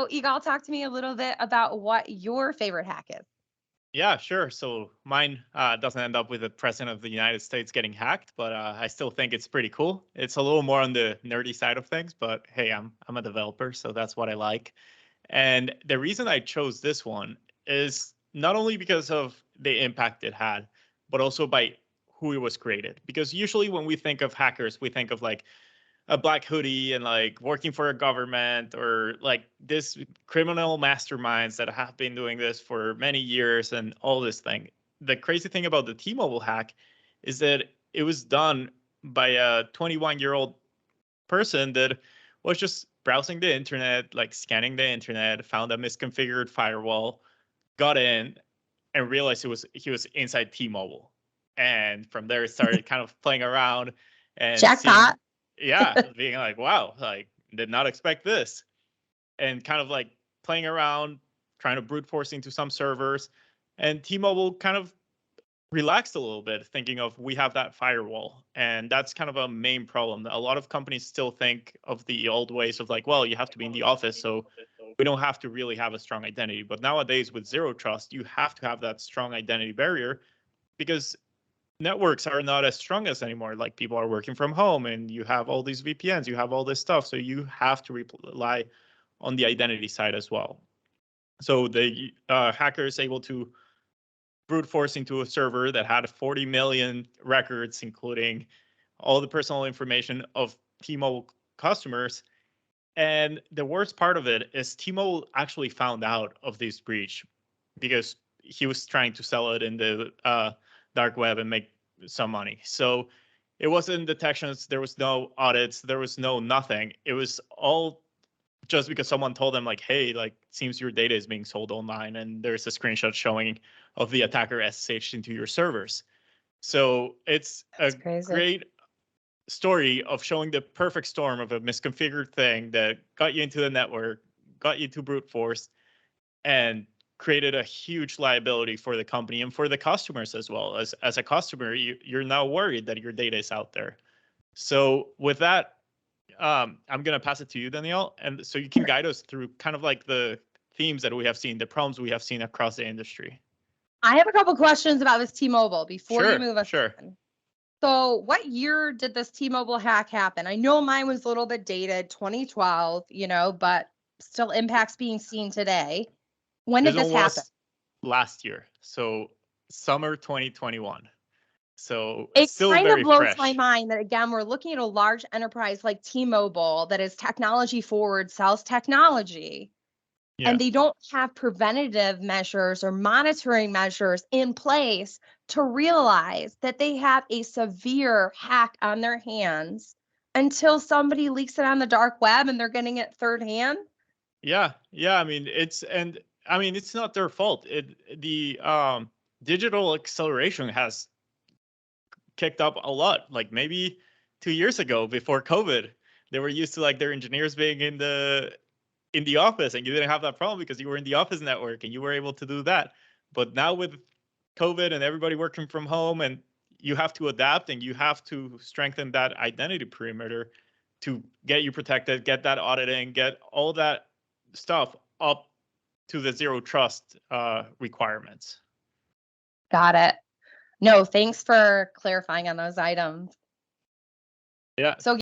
So, Igal, talk to me a little bit about what your favorite hack is. Yeah, sure. So mine doesn't end up with the president of the United States getting hacked, but I still think it's pretty cool. It's a little more on the nerdy side of things, but hey, I'm a developer, so that's what I like. And the reason I chose this one is not only because of the impact it had, but also by who it was created. Because usually when we think of hackers, we think of like a black hoodie and like working for a government or like this criminal masterminds that have been doing this for many years and all this thing. The crazy thing about the T-Mobile hack is that it was done by a 21-year-old person that was just browsing the internet, like scanning the internet, found a misconfigured firewall, got in, and realized he was inside T-Mobile. And from there, started kind of playing around and seeing, Jackpot. yeah, being like, wow, like did not expect this, and kind of like playing around, trying to brute force into some servers, and T-Mobile kind of relaxed a little bit, thinking of we have that firewall, and that's kind of a main problem. A lot of companies still think of the old ways of like, well, you have to be in the office, so we don't have to really have a strong identity. But nowadays, with zero trust, you have to have that strong identity barrier because networks are not as strong as anymore. Like people are working from home, and you have all these VPNs, you have all this stuff, so you have to rely on the identity side as well. So the hacker is able to brute force into a server that had 40 million records, including all the personal information of T-Mobile customers. And the worst part of it is T-Mobile actually found out of this breach because he was trying to sell it in the dark web and make some money. So it wasn't detections. There was no audits. There was no nothing. It was all just because someone told them like, hey, like seems your data is being sold online, and there's a screenshot showing of the attacker SSH into your servers. So it's a That's crazy. great story of showing the perfect storm of a misconfigured thing that got you into the network, got you to brute force, and created a huge liability for the company and for the customers as well. As a customer, you're now worried that your data is out there. So with that, I'm going to pass it to you, Danielle, and so you can guide us through kind of like the themes that we have seen, the problems we have seen across the industry. I have a couple questions about this T-Mobile before you Sure, move us sure. on. So, what year did this T-Mobile hack happen? I know mine was a little bit dated, 2012, but still impacts being seen today. When This did one this happen? was last year, so summer 2021. So It still kind of very blows my fresh. mind that, again, we're looking at a large enterprise like T-Mobile that is technology forward, sells technology, Yeah. and they don't have preventative measures or monitoring measures in place to realize that they have a severe hack on their hands until somebody leaks it on the dark web and they're getting it third hand. Yeah, yeah. I mean it's not their fault. The digital acceleration has kicked up a lot. Like maybe 2 years ago, before COVID, they were used to like their engineers being in the office, and you didn't have that problem because you were in the office network and you were able to do that. But now with COVID and everybody working from home, and you have to adapt and you have to strengthen that identity perimeter to get you protected, get that auditing, get all that stuff up to the zero trust requirements. Got it. No, thanks for clarifying on those items. Yeah. So